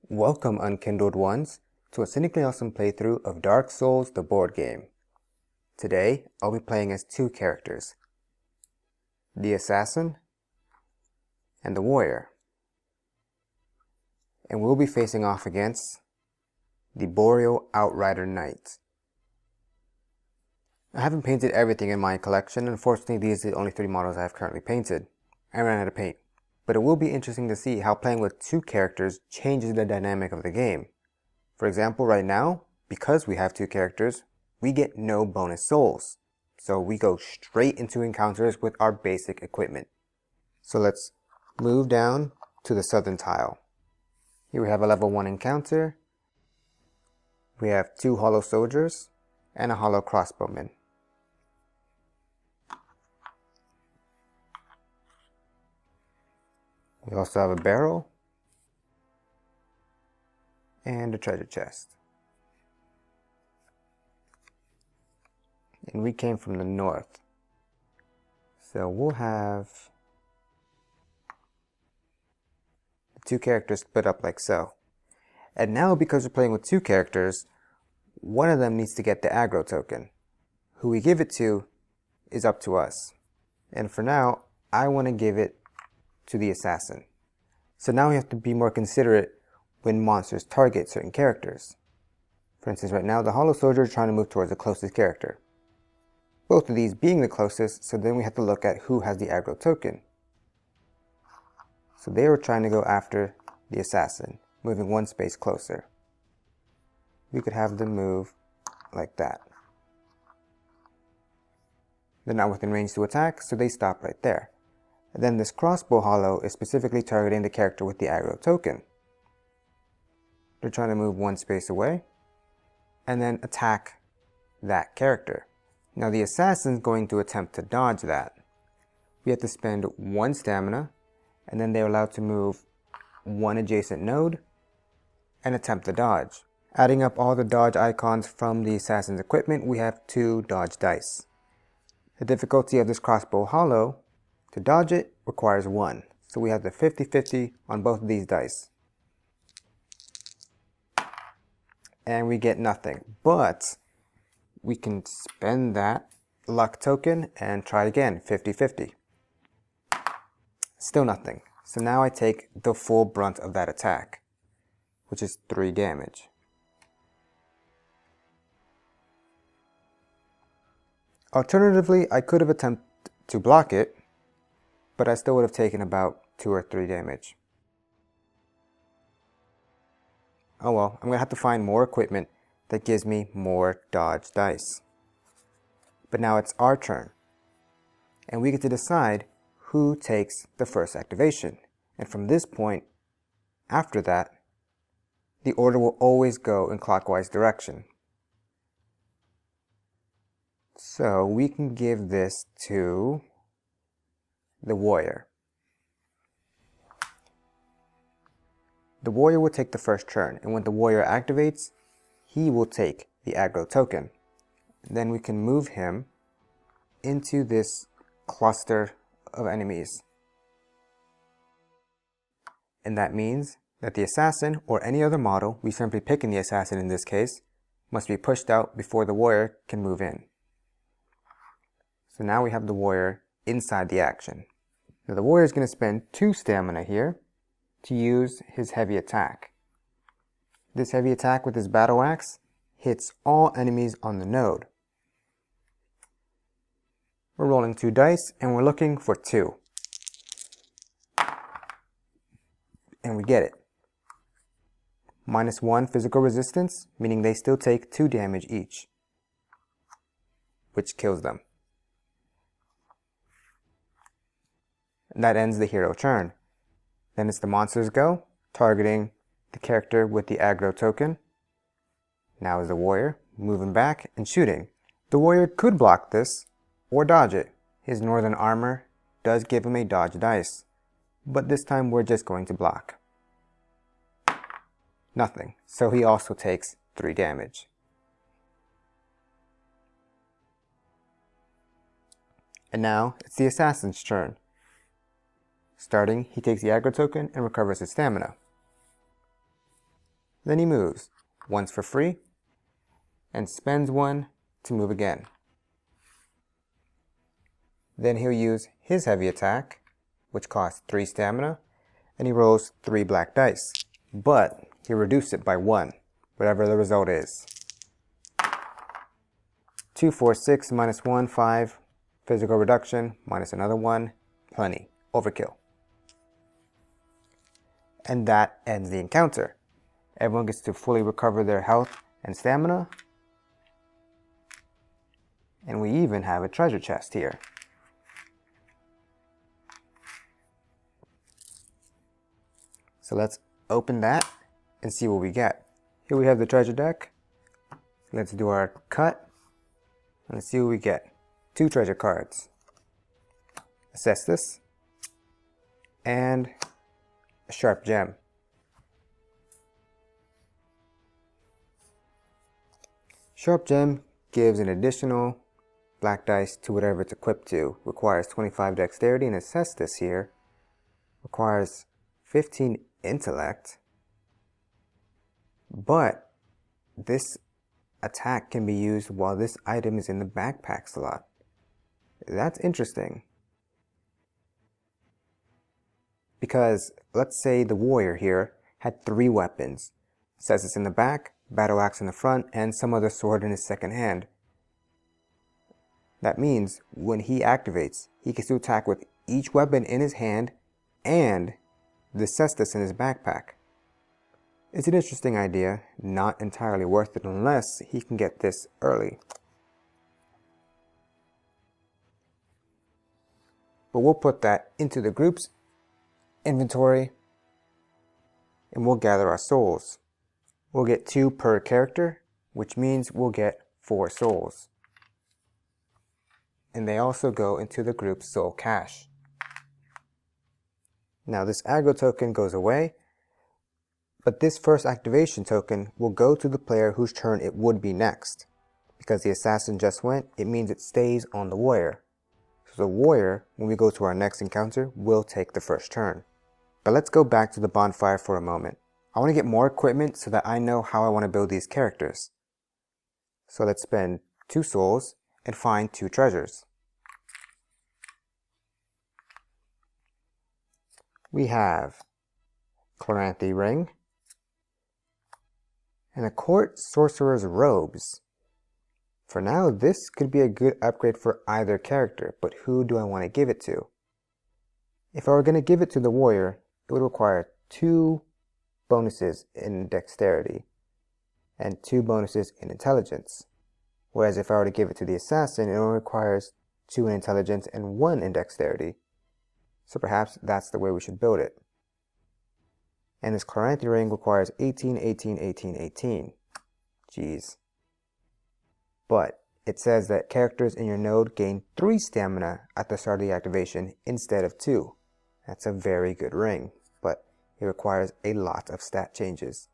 Welcome, Unkindled Ones, to a cynically awesome playthrough of Dark Souls, the board game. Today, I'll be playing as two characters, the Assassin and the Warrior. And we'll be facing off against the Boreal Outrider Knight. I haven't painted everything in my collection. Unfortunately, these are the only 3 models I have currently painted. I ran out of paint. But it will be interesting to see how playing with 2 characters changes the dynamic of the game. For example, right now, because we have 2 characters, we get no bonus souls. So we go straight into encounters with our basic equipment. So let's move down to the southern tile. Here we have a level 1 encounter. We have 2 hollow soldiers and a hollow crossbowman. We also have a barrel and a treasure chest. And we came from the north. So we'll have the 2 characters split up like so. And now, because we're playing with 2 characters, one of them needs to get the Agro Token. Who we give it to is up to us. And for now, I want to give it to the Assassin. So now we have to be more considerate when monsters target certain characters. For instance, right now the Hollow Soldier is trying to move towards the closest character. Both of these being the closest, so then we have to look at who has the Aggro Token. So they were trying to go after the Assassin, moving 1 space closer. We could have them move like that. They're not within range to attack, so they stop right there. And then this crossbow hollow is specifically targeting the character with the Aggro Token. They're trying to move 1 space away and then attack that character. Now the Assassin's going to attempt to dodge that. We have to spend 1 stamina, and then they're allowed to move 1 adjacent node and attempt to dodge. Adding up all the dodge icons from the Assassin's equipment, we have 2 dodge dice. The difficulty of this crossbow hollow, to dodge it, requires 1. So we have the 50-50 on both of these dice. And we get nothing. But we can spend that luck token and try again, 50-50. Still nothing. So now I take the full brunt of that attack, which is 3 damage. Alternatively, I could have attempted to block it, but I still would have taken about 2 or 3 damage. Oh well, I'm going to have to find more equipment that gives me more dodge dice. But now it's our turn, and we get to decide who takes the first activation. And from this point, after that, the order will always go in clockwise direction. So we can give this to the Warrior. The Warrior will take the first turn, and when the Warrior activates, he will take the Aggro Token. Then we can move him into this cluster of enemies. And that means that the Assassin, or any other model, we simply picking the Assassin in this case, must be pushed out before the Warrior can move in. So now we have the Warrior inside the action. Now the Warrior is going to spend 2 stamina here to use his heavy attack. This heavy attack with his battle axe hits all enemies on the node. We're rolling 2 dice and we're looking for 2. And we get it. -1 physical resistance, meaning they still take 2 damage each, which kills them. And that ends the hero turn. Then it's the monster's go, targeting the character with the Aggro Token. Now is the Warrior, moving back and shooting. The Warrior could block this, or dodge it. His northern armor does give him a dodge dice, but this time we're just going to block. Nothing, so he also takes 3 damage. And now it's the Assassin's turn. Starting, he takes the Aggro Token and recovers his stamina. Then he moves once for free and spends one to move again. Then he'll use his heavy attack, which costs 3 stamina, and he rolls 3 black dice. But he reduced it by 1, whatever the result is. 2, 4, 6, minus 1, 5. Physical reduction, minus another 1. Plenty. Overkill. And that ends the encounter. Everyone gets to fully recover their health and stamina. And we even have a treasure chest here. So let's open that and see what we get. Here we have the treasure deck. Let's do our cut. And let's see what we get. 2 treasure cards. Assess this. And a sharp gem. Sharp gem gives an additional black dice to whatever it's equipped to. Requires 25 dexterity, and assess this here requires 15 intellect. But this attack can be used while this item is in the backpack slot. That's interesting. Because let's say the warrior here had 3 weapons. Says it's in the back, battle axe in the front, and some other sword in his second hand. That means when he activates, he gets to attack with each weapon in his hand and the cestus in his backpack. It's an interesting idea, not entirely worth it unless he can get this early. But we'll put that into the group's inventory and we'll gather our souls. We'll get 2 per character, which means we'll get 4 souls. And they also go into the group's soul cache. Now this Agro token goes away, but this first activation token will go to the player whose turn it would be next. Because the assassin just went, it means it stays on the warrior. So the warrior, when we go to our next encounter, will take the first turn. But let's go back to the bonfire for a moment. I want to get more equipment so that I know how I want to build these characters. So let's spend 2 souls and find 2 treasures. We have Chloranthy ring and a court sorcerer's robes. For now, this could be a good upgrade for either character, but who do I want to give it to? If I were going to give it to the warrior, it would require 2 bonuses in dexterity and 2 bonuses in intelligence. Whereas if I were to give it to the assassin, it only requires 2 in intelligence and 1 in dexterity. So perhaps that's the way we should build it. And this Chloranthy ring requires 18, 18, 18, 18. Jeez. But it says that characters in your node gain 3 stamina at the start of the activation instead of 2. That's a very good ring, but it requires a lot of stat changes.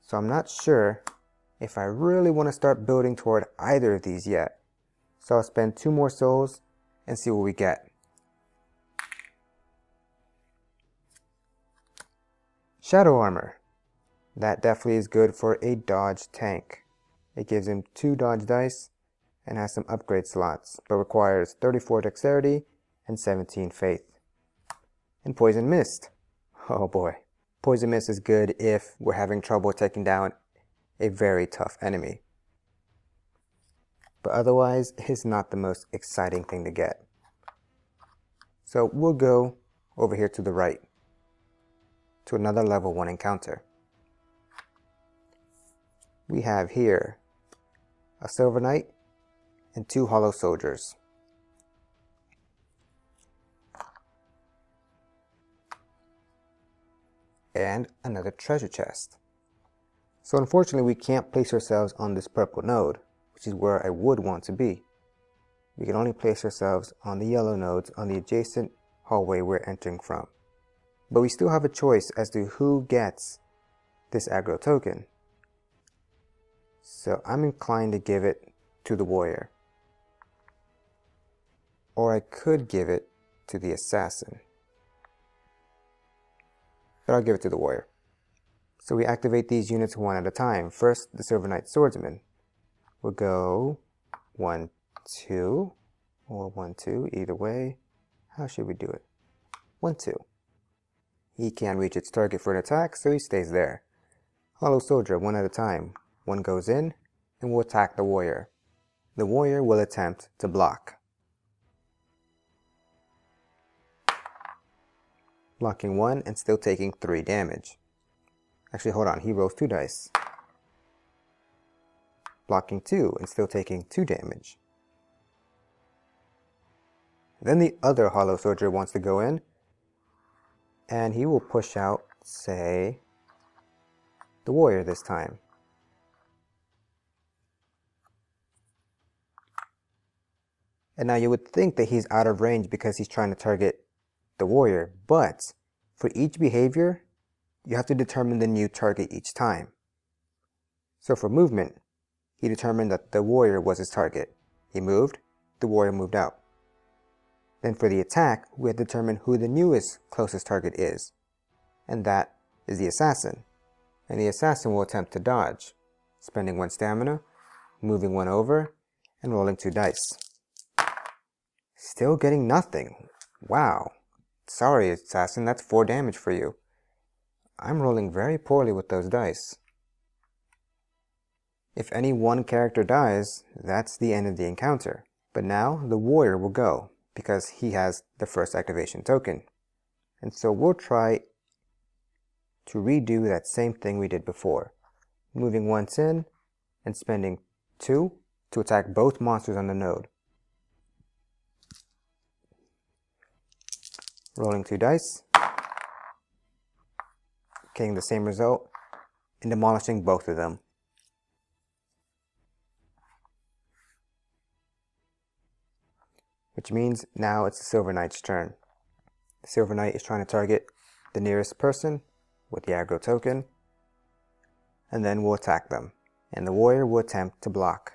So I'm not sure if I really want to start building toward either of these yet. So I'll spend 2 more souls and see what we get. Shadow armor. That definitely is good for a dodge tank. It gives him 2 dodge dice and has some upgrade slots, but requires 34 dexterity and 17 faith. And poison mist. Oh boy. Poison mist is good if we're having trouble taking down a very tough enemy. But otherwise, it's not the most exciting thing to get. So we'll go over here to the right to another level 1 encounter. We have here a Silver Knight and 2 Hollow Soldiers. And another treasure chest. So unfortunately we can't place ourselves on this purple node, which is where I would want to be. We can only place ourselves on the yellow nodes on the adjacent hallway we're entering from. But we still have a choice as to who gets this Agro token. So I'm inclined to give it to the warrior. Or I could give it to the assassin. But I'll give it to the warrior. So we activate these units one at a time. First, the Silver Knight Swordsman. We'll go 1, 2, or 1, 2, either way. How should we do it? 1, 2. He can't reach its target for an attack, so he stays there. Hollow Soldier, one at a time. One goes in, and will attack the warrior. The warrior will attempt to block. Blocking 1 and still taking 3 damage. Actually, hold on, he rolls 2 dice. Blocking 2 and still taking 2 damage. Then the other Hollow Soldier wants to go in, and he will push out, say, the warrior this time. And now you would think that he's out of range because he's trying to target the warrior, but for each behavior, you have to determine the new target each time. So for movement, he determined that the warrior was his target. He moved, the warrior moved out. Then for the attack, we have to determine who the newest closest target is, and that is the assassin. And the assassin will attempt to dodge, spending 1 stamina, moving 1 over, and rolling 2 dice. Still getting nothing. Wow. Sorry, assassin, that's 4 damage for you. I'm rolling very poorly with those dice. If any one character dies, that's the end of the encounter. But now the warrior will go, because he has the first activation token. And so we'll try to redo that same thing we did before. Moving once in, and spending 2 to attack both monsters on the node. Rolling 2 dice, getting the same result, and demolishing both of them. Which means now it's the Silver Knight's turn. The Silver Knight is trying to target the nearest person with the Agro Token, and then we'll attack them. And the warrior will attempt to block.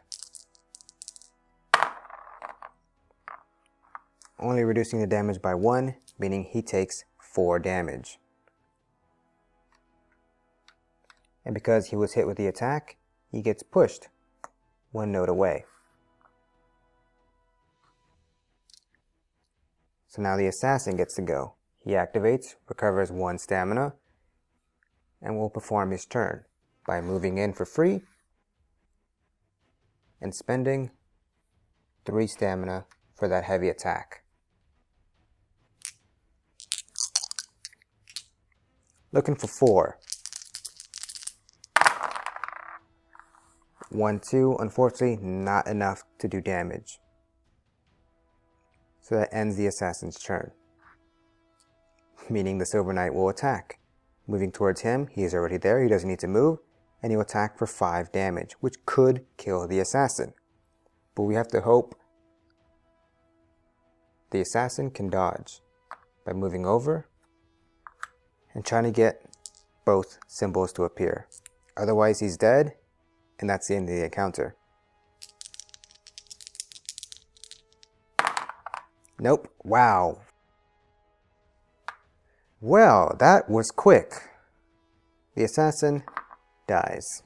Only reducing the damage by 1, meaning he takes 4 damage. And because he was hit with the attack, he gets pushed 1 node away. So now the assassin gets to go. He activates, recovers 1 stamina, and will perform his turn by moving in for free and spending 3 stamina for that heavy attack. Looking for 4. 1, 2, unfortunately not enough to do damage. So that ends the assassin's turn. Meaning the Silver Knight will attack. Moving towards him, he is already there, he doesn't need to move, and he will attack for 5 damage, which could kill the assassin. But we have to hope the assassin can dodge by moving over and trying to get both symbols to appear. Otherwise he's dead, and that's the end of the encounter. Nope. Wow. Well, that was quick. The assassin dies.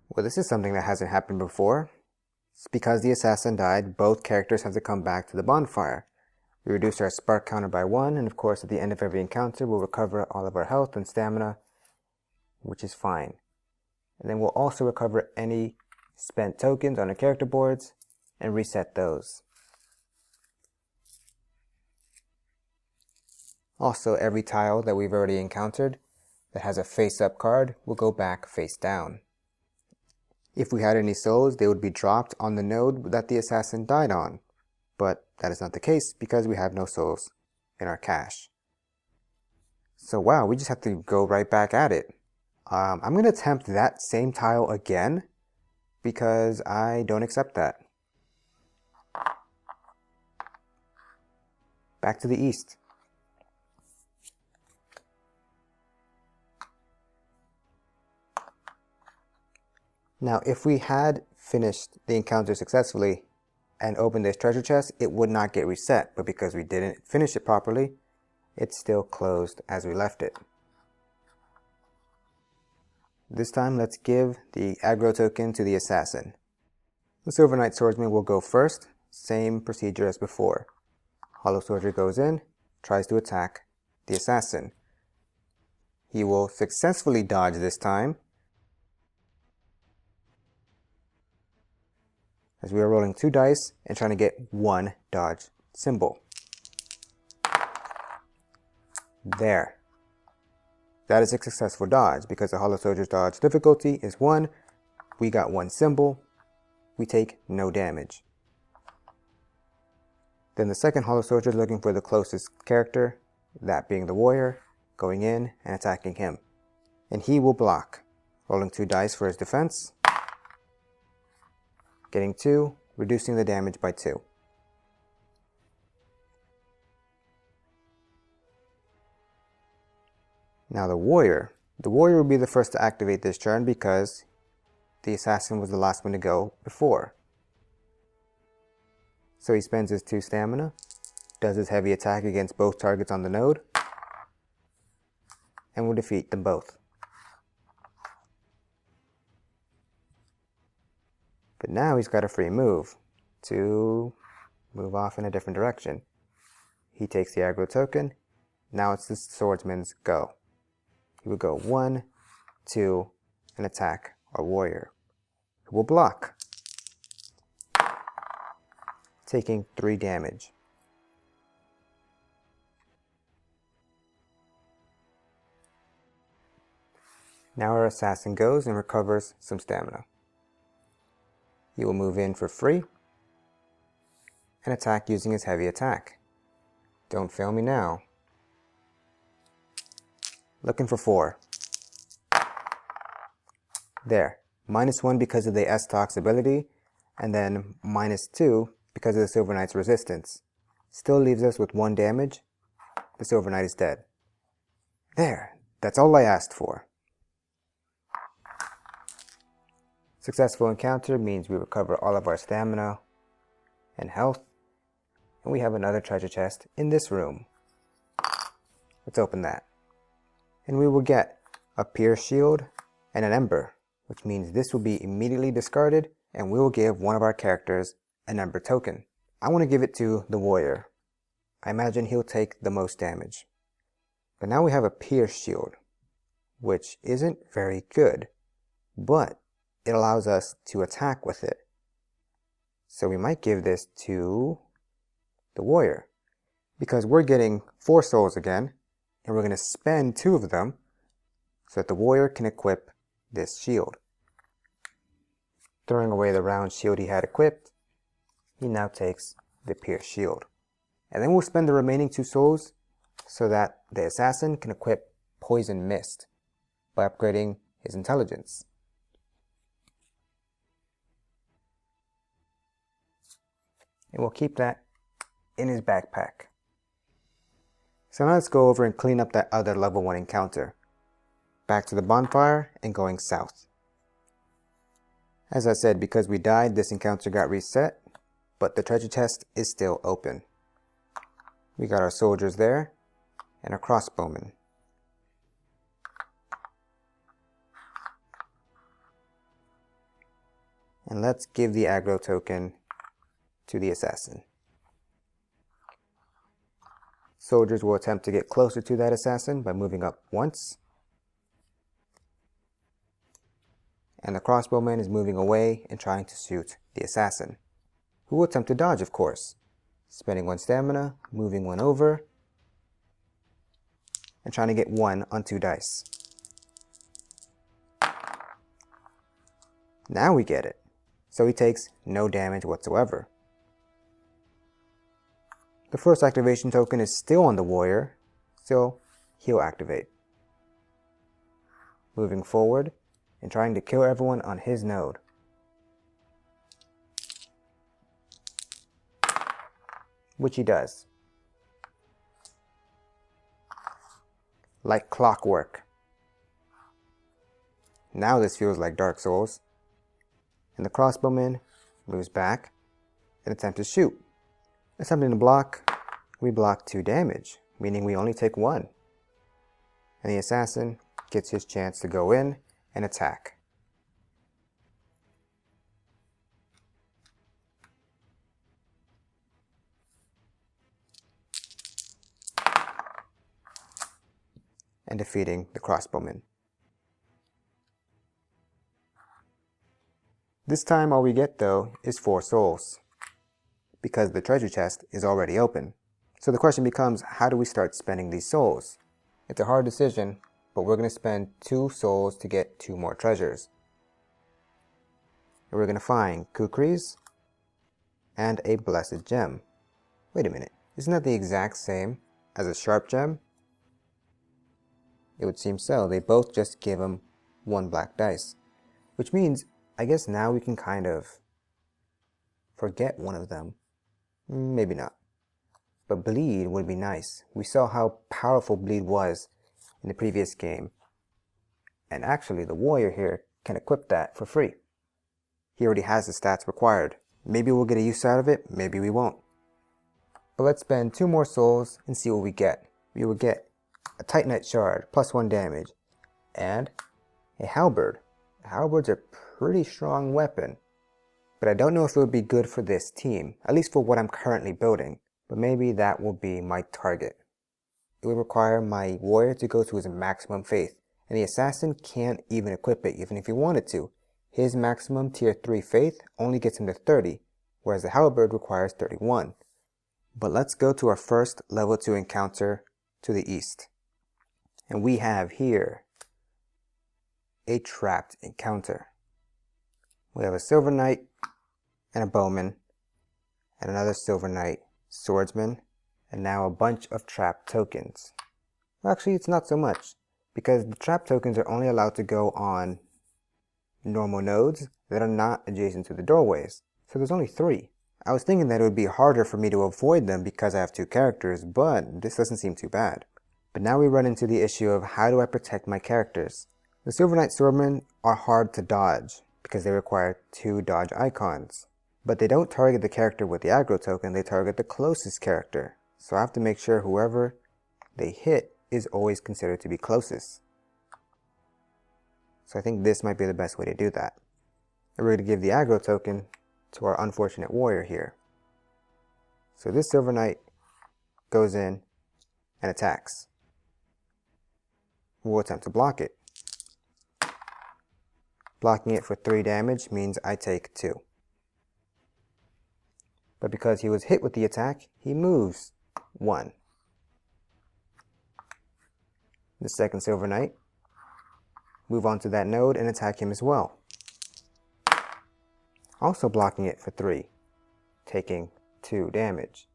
Well, this is something that hasn't happened before. It's because the assassin died, both characters have to come back to the bonfire. We reduce our spark counter by 1, and of course at the end of every encounter we'll recover all of our health and stamina, which is fine. And then we'll also recover any spent tokens on our character boards and reset those. Also, every tile that we've already encountered that has a face-up card will go back face down. If we had any souls, they would be dropped on the node that the assassin died on. But that is not the case because we have no souls in our cache. So wow, we just have to go right back at it. I'm going to attempt that same tile again because I don't accept that. Back to the east. Now, if we had finished the encounter successfully, and open this treasure chest, it would not get reset, but because we didn't finish it properly, it's still closed as we left it. This time, let's give the Agro Token to the assassin. The Silver Knight Swordsman will go first, same procedure as before. Hollow Soldier goes in, tries to attack the assassin. He will successfully dodge this time, as we are rolling 2 dice and trying to get 1 dodge symbol. There. That is a successful dodge because the Hollow Soldier's dodge difficulty is 1. We got 1 symbol. We take no damage. Then the second Hollow Soldier is looking for the closest character, that being the warrior, going in and attacking him. And he will block, rolling 2 dice for his defense, getting 2, reducing the damage by 2. Now the warrior will be the first to activate this turn because the assassin was the last one to go before. So he spends his 2 stamina, does his heavy attack against both targets on the node, and will defeat them both. But now he's got a free move to move off in a different direction. He takes the Agro Token. Now it's the swordsman's go. He will go 1, 2, and attack our warrior, who will block, taking 3 damage. Now our assassin goes and recovers some stamina. He will move in for free and attack using his heavy attack. Don't fail me now. Looking for 4. There. -1 because of the S-Tox ability, and then -2 because of the Silver Knight's resistance. Still leaves us with 1 damage. The Silver Knight is dead. There. That's all I asked for. Successful encounter means we recover all of our stamina and health, and we have another treasure chest in this room. Let's open that. And we will get a Pierce Shield and an Ember, which means this will be immediately discarded, and we will give one of our characters an Ember token. I want to give it to the warrior. I imagine he'll take the most damage. But now we have a Pierce Shield, which isn't very good, but it allows us to attack with it. So we might give this to the warrior, because we're getting 4 souls again, and we're going to spend 2 of them so that the warrior can equip this shield. Throwing away the round shield he had equipped, he now takes the Pierce Shield. And then we'll spend the remaining 2 souls so that the assassin can equip Poison Mist by upgrading his intelligence. And we'll keep that in his backpack. So now let's go over and clean up that other level 1 encounter. Back to the bonfire and going south. As I said, because we died, this encounter got reset, but the treasure chest is still open. We got our soldiers there and a crossbowman. And let's give the Agro Token to the assassin. Soldiers will attempt to get closer to that assassin by moving up once. And the crossbowman is moving away and trying to shoot the assassin, who will attempt to dodge, of course, spending 1 stamina, moving 1 over, and trying to get 1 on 2 dice. Now we get it, so he takes no damage whatsoever. The first activation token is still on the warrior, so he'll activate. Moving forward and trying to kill everyone on his node. Which he does. Like clockwork. Now this feels like Dark Souls. And the crossbowman moves back and attempt to shoot. Attempting to block, we block 2 damage, meaning we only take 1. And the assassin gets his chance to go in and attack. And defeating the crossbowman. This time all we get though is 4 souls, because the treasure chest is already open. So the question becomes, how do we start spending these souls? It's a hard decision, but we're going to spend 2 souls to get 2 more treasures. And we're going to find kukris and a blessed gem. Wait a minute, isn't that the exact same as a sharp gem? It would seem so. They both just give him 1 black dice. Which means, I guess now we can kind of forget one of them. Maybe not. But bleed would be nice. We saw how powerful bleed was in the previous game. And actually the warrior here can equip that for free. He already has the stats required. Maybe we'll get a use out of it, maybe we won't. But let's spend 2 more souls and see what we get. We will get a Titanite shard, plus 1 damage, and a halberd. A halberd's a pretty strong weapon, but I don't know if it would be good for this team, at least for what I'm currently building, but maybe that will be my target. It would require my warrior to go to his maximum faith, and the assassin can't even equip it even if he wanted to. His maximum tier 3 faith only gets him to 30, whereas the halberd requires 31. But let's go to our first level 2 encounter to the east. And we have here a trapped encounter. We have a silver knight and a bowman, and another silver knight, swordsman, and now a bunch of trapped tokens. Well, actually, it's not so much, because the trapped tokens are only allowed to go on normal nodes that are not adjacent to the doorways. So there's only 3. I was thinking that it would be harder for me to avoid them because I have 2 characters, but this doesn't seem too bad. But now we run into the issue of how do I protect my characters. The Silver Knight Swordmen are hard to dodge because they require 2 dodge icons. But they don't target the character with the aggro token, they target the closest character. So I have to make sure whoever they hit is always considered to be closest. So I think this might be the best way to do that. And we're going to give the aggro token to our unfortunate warrior here. So this Silver Knight goes in and attacks. We'll attempt to block it. Blocking it for 3 damage means I take 2. But because he was hit with the attack, he moves 1. The second Silver Knight, move on to that node and attack him as well. Also blocking it for 3, taking 2 damage.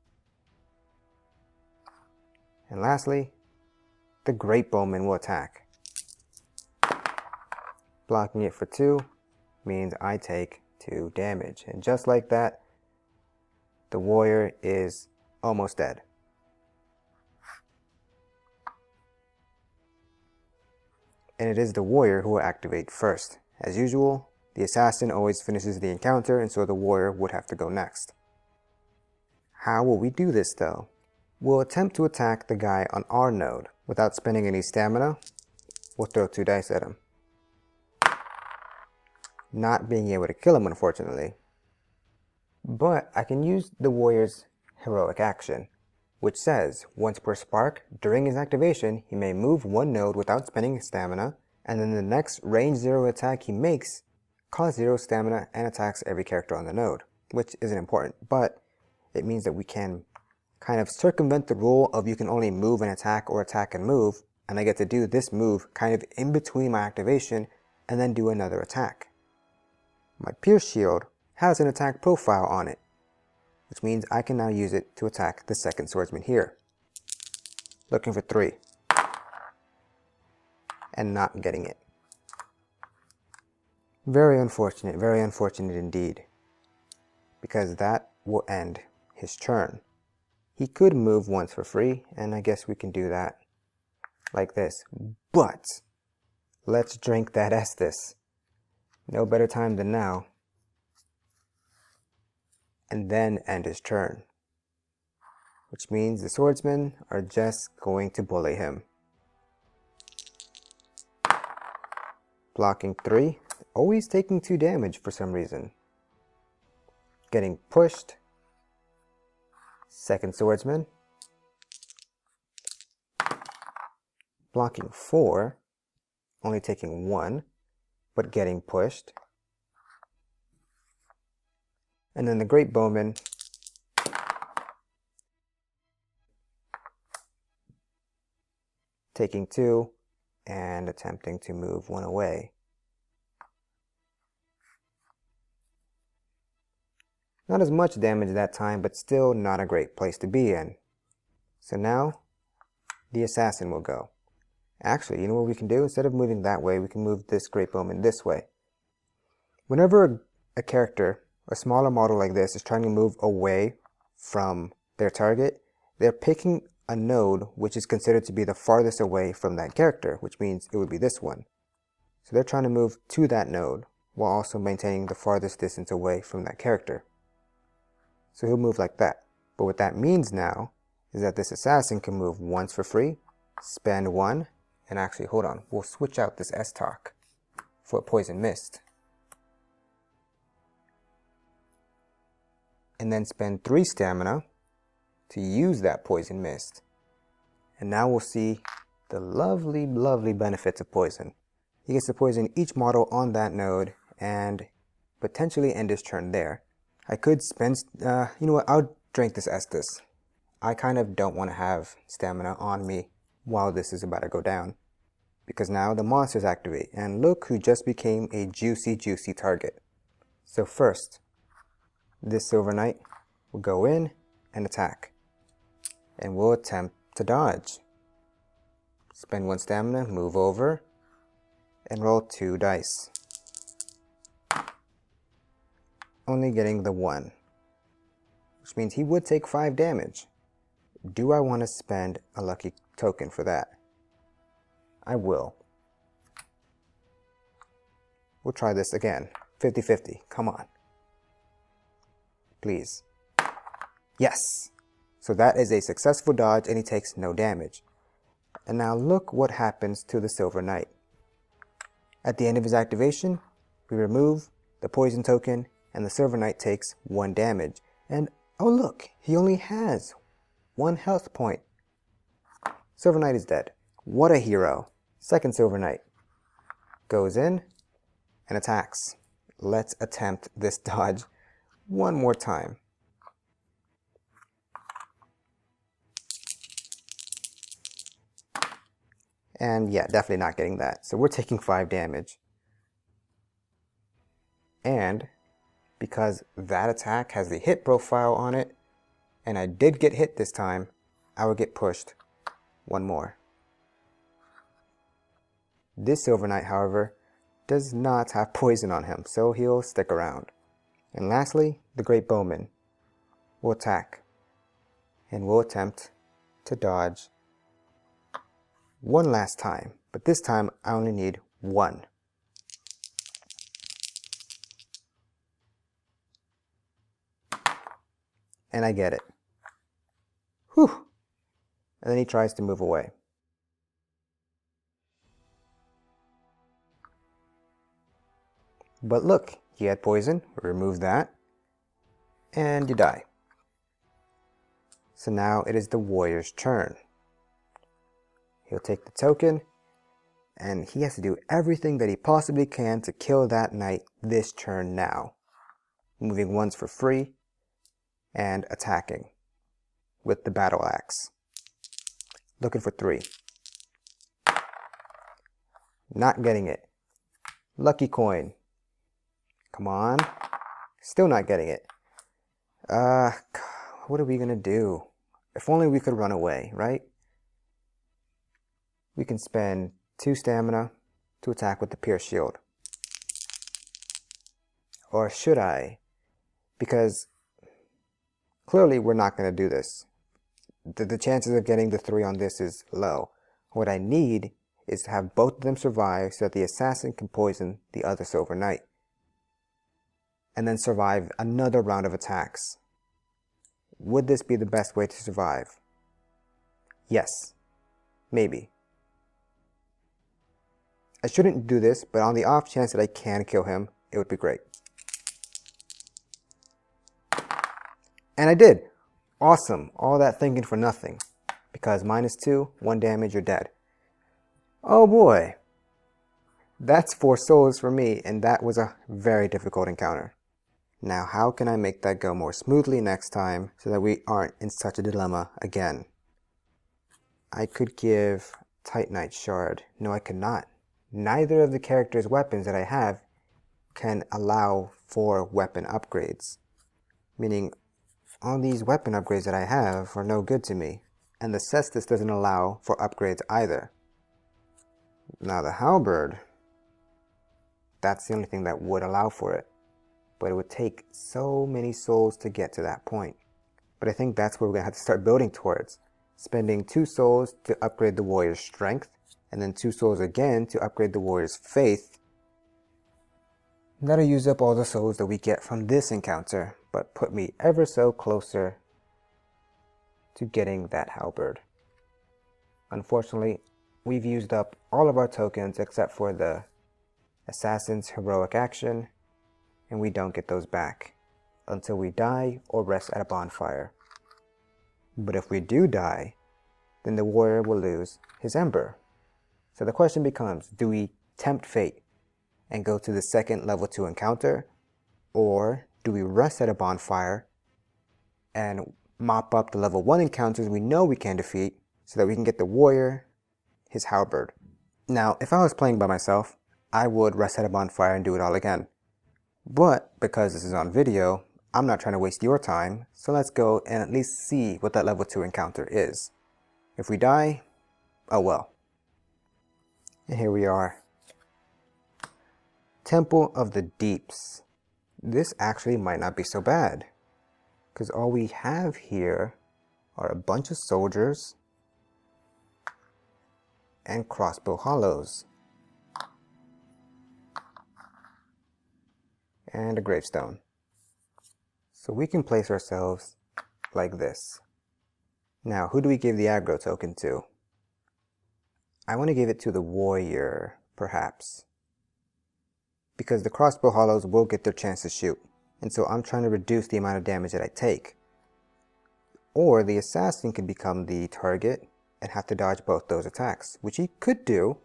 And lastly, the Great Bowman will attack. Blocking it for 2 means I take 2 damage. And just like that, the warrior is almost dead. And it is the warrior who will activate first. As usual, the assassin always finishes the encounter, and so the warrior would have to go next. How will we do this though? We'll attempt to attack the guy on our node. Without spending any stamina, we'll throw 2 dice at him. Not being able to kill him, unfortunately. But I can use the warrior's heroic action, which says, once per spark, during his activation, he may move 1 node without spending stamina, and then the next range 0 attack he makes costs 0 stamina and attacks every character on the node, which isn't important, but it means that we can kind of circumvent the rule of you can only move and attack or attack and move, and I get to do this move kind of in between my activation and then do another attack. My Pierce Shield has an attack profile on it, which means I can now use it to attack the second swordsman here. Looking for 3. And not getting it. Very unfortunate indeed. Because that will end his turn. He could move once for free, and I guess we can do that like this. But let's drink that Estus. No better time than now. and then end his turn. Which means the swordsmen are just going to bully him. Blocking 3, always taking 2 damage for some reason. Getting pushed. Second swordsman. Blocking 4, only taking 1, but getting pushed. And then the great bowman taking 2 and attempting to move 1 away. Not as much damage that time, but still not a great place to be in. So now the assassin will go. Actually, you know what we can do? Instead of moving that way, we can move this great bowman this way. Whenever a character, a smaller model like this, is trying to move away from their target, they're picking a node which is considered to be the farthest away from that character, which means it would be this one. So they're trying to move to that node while also maintaining the farthest distance away from that character. So he'll move like that. But what that means now is that this assassin can move once for free, spend 1, and actually, hold on, we'll switch out this S-Talk for a Poison Mist. And then spend 3 stamina to use that Poison Mist. And now we'll see the lovely, lovely benefits of poison. He gets to poison each model on that node and potentially end his turn there. I could spend, you know what, I'll drink this Estus. I kind of don't want to have stamina on me while this is about to go down. Because now the monsters activate, and look who just became a juicy, juicy target. So first, this Silver Knight will go in and attack. And we'll attempt to dodge. Spend 1 stamina, move over, and roll 2 dice. Only getting the 1, which means he would take 5 damage. Do I want to spend a lucky token for that? I will. We'll try this again. 50-50. Come on. Please. Yes! So that is a successful dodge and he takes no damage. And now look what happens to the Silver Knight. At the end of his activation, we remove the poison token and the Silver Knight takes 1 damage. And oh look, he only has 1 health point. Silver Knight is dead. What a hero. Second Silver Knight goes in and attacks. Let's attempt this dodge one more time. And yeah, definitely not getting that. So we're taking 5 damage. And because that attack has the hit profile on it, and I did get hit this time, I will get pushed 1 more. This Silver Knight, however, does not have poison on him, so he'll stick around. And lastly, the Great Bowman will attack, and will attempt to dodge 1 last time, but this time I only need 1. And I get it. Whew! And then he tries to move away. But look, he had poison, remove that, and you die. So now it is the warrior's turn. He'll take the token, and he has to do everything that he possibly can to kill that knight this turn now. Moving once for free, and attacking with the battle axe. Looking for 3. Not getting it. Lucky coin. Come on. Still not getting it. What are we gonna do? If only we could run away, right? We can spend 2 stamina to attack with the Pierce Shield. Or should I? Because clearly we're not going to do this. The chances of getting the 3 on this is low. What I need is to have both of them survive so that the assassin can poison the other Silver Knight. And then survive another round of attacks Would this be the best way to survive? Yes. Maybe. I shouldn't do this, but on the off chance that I can kill him, it would be great. And I did! Awesome! All that thinking for nothing. Because -2, 1 damage, you're dead. Oh boy! That's 4 souls for me, and that was a very difficult encounter. Now how can I make that go more smoothly next time so that we aren't in such a dilemma again? I could give Titanite Shard. No, I could not. Neither of the character's weapons that I have can allow for weapon upgrades. Meaning, all these weapon upgrades that I have are no good to me. And the Cestus doesn't allow for upgrades either. Now the Halberd, that's the only thing that would allow for it. But it would take so many souls to get to that point. But I think that's where we're going to have to start building towards. Spending 2 souls to upgrade the warrior's strength, and then 2 souls again to upgrade the warrior's faith. That'll use up all the souls that we get from this encounter, but put me ever so closer to getting that halberd. Unfortunately, we've used up all of our tokens except for the assassin's heroic action, and we don't get those back until we die or rest at a bonfire. But if we do die, then the warrior will lose his ember. So the question becomes, do we tempt fate and go to the second level 2 encounter, or do we rest at a bonfire and mop up the level 1 encounters we know we can defeat so that we can get the warrior his halberd? Now, if I was playing by myself, I would rest at a bonfire and do it all again. But because this is on video, I'm not trying to waste your time, so let's go and at least see what that level 2 encounter is. If we die, oh well. And here we are. Temple of the Deeps. This actually might not be so bad, because all we have here are a bunch of soldiers and crossbow hollows. And a gravestone. So we can place ourselves like this. Now, who do we give the aggro token to? I want to give it to the warrior, perhaps. Because the crossbow hollows will get their chance to shoot. And so I'm trying to reduce the amount of damage that I take. Or the assassin can become the target and have to dodge both those attacks, which he could do.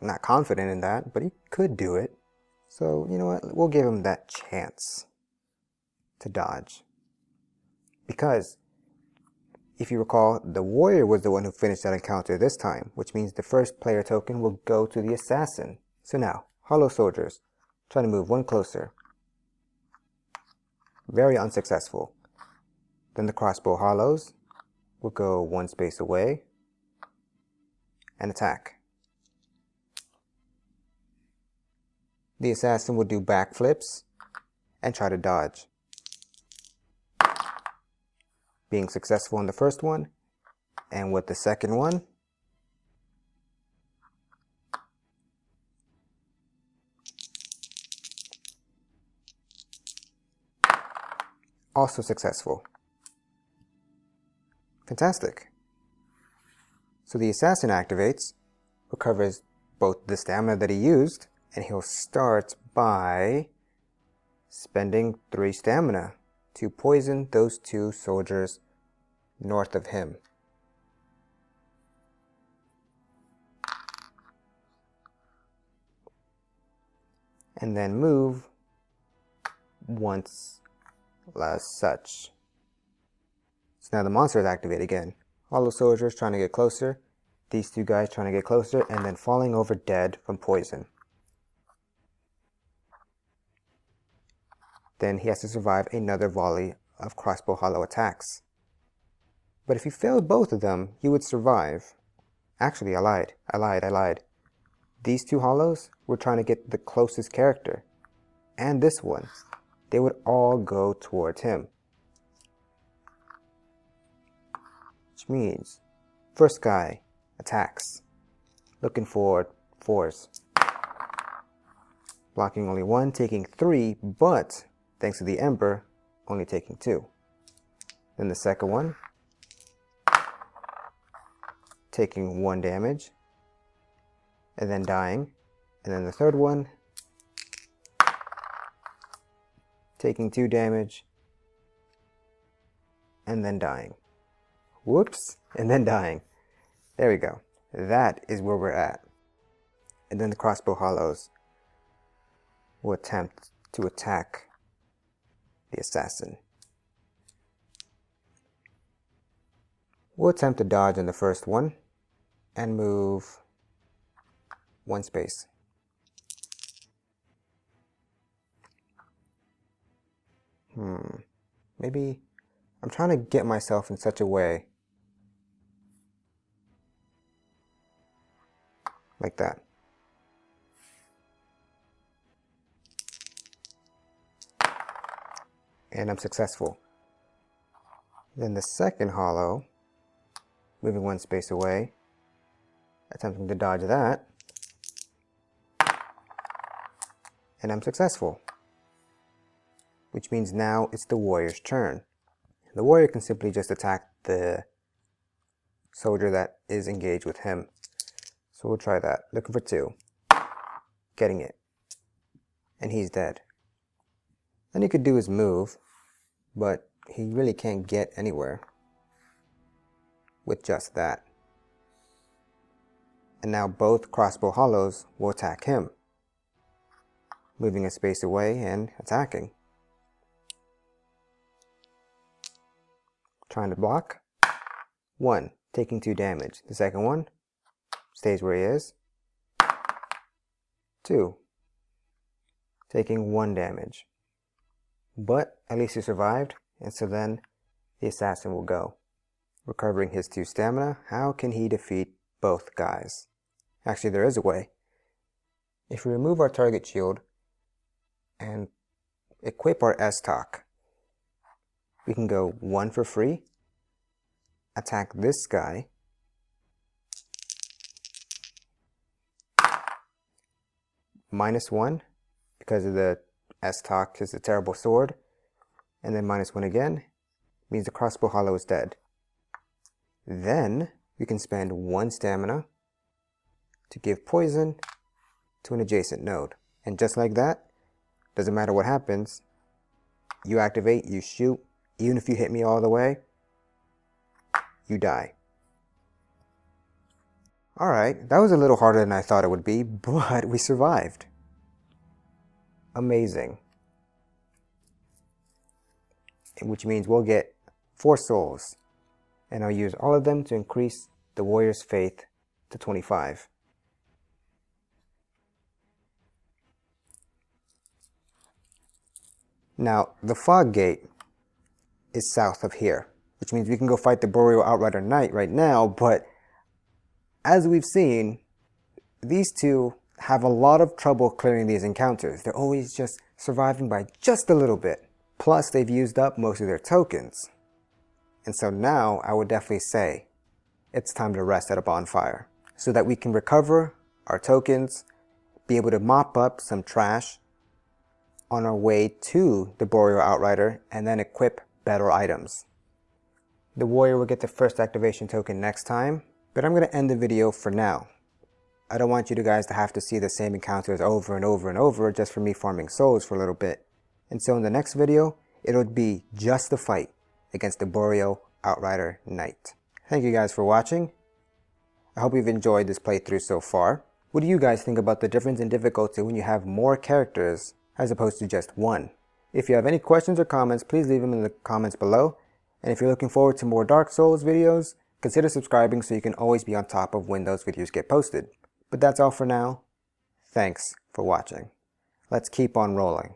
I'm not confident in that, but he could do it. So, you know what, we'll give him that chance to dodge. Because, if you recall, the warrior was the one who finished that encounter this time, which means the first player token will go to the assassin. So now, hollow soldiers, trying to move 1 closer. Very unsuccessful. Then the crossbow hollows will go 1 space away and attack. The assassin will do backflips and try to dodge. Being successful in the first one, and with the second one, also successful. Fantastic. So the assassin activates, recovers both the stamina that he used, and he'll start by spending 3 stamina to poison those 2 soldiers north of him. And then move once as such. So now the monster is activated again. All the soldiers trying to get closer, these 2 guys trying to get closer, and then falling over dead from poison. Then he has to survive another volley of crossbow hollow attacks. But if he failed both of them, he would survive. Actually, I lied. These 2 hollows were trying to get the closest character. And this one. They would all go towards him. Which means, first guy attacks. Looking for 4s. Blocking only 1, taking 3, but thanks to the Ember, only taking 2. Then the second one, taking 1 damage, and then dying. And then the third one, taking 2 damage, and then dying. Whoops, and then dying. There we go. That is where we're at. And then the crossbow hollows will attempt to attack the assassin. We'll attempt to dodge in the first one and move 1 space. Maybe I'm trying to get myself in such a way like that. And I'm successful. Then the second hollow, moving 1 space away, attempting to dodge that, and I'm successful. Which means now it's the warrior's turn. The warrior can simply just attack the soldier that is engaged with him. So we'll try that. Looking for 2. Getting it. And he's dead. Then he could do his move, but he really can't get anywhere with just that. And now both crossbow hollows will attack him, moving a space away and attacking. Trying to block. 1, taking 2 damage. The second one stays where he is. 2, taking 1 damage. But at least he survived, and so then the assassin will go. Recovering his 2 stamina, how can he defeat both guys? Actually, there is a way. If we remove our target shield and equip our S-Talk, we can go 1 for free, attack this guy, -1 because of the S-Talk is a terrible sword, and then -1 again means the crossbow hollow is dead. Then we can spend 1 stamina to give poison to an adjacent node, and just like that, doesn't matter what happens, you activate, you shoot, even if you hit me all the way, you die. Alright, that was a little harder than I thought it would be, but we survived. Amazing. Which means we'll get 4 souls, and I'll use all of them to increase the warrior's faith to 25. Now, the fog gate is south of here, which means we can go fight the Boreal Outrider Knight right now, but as we've seen, these two have a lot of trouble clearing these encounters. They're always just surviving by just a little bit. Plus, they've used up most of their tokens. And so now, I would definitely say, it's time to rest at a bonfire, so that we can recover our tokens, be able to mop up some trash on our way to the Boreal Outrider, and then equip better items. The warrior will get the first activation token next time, but I'm going to end the video for now. I don't want you guys to have to see the same encounters over and over and over just for me farming souls for a little bit. And so in the next video, it'll be just the fight against the Boreal Outrider Knight. Thank you guys for watching. I hope you've enjoyed this playthrough so far. What do you guys think about the difference in difficulty when you have more characters as opposed to just one? If you have any questions or comments, please leave them in the comments below. And if you're looking forward to more Dark Souls videos, consider subscribing so you can always be on top of when those videos get posted. But that's all for now. Thanks for watching. Let's keep on rolling.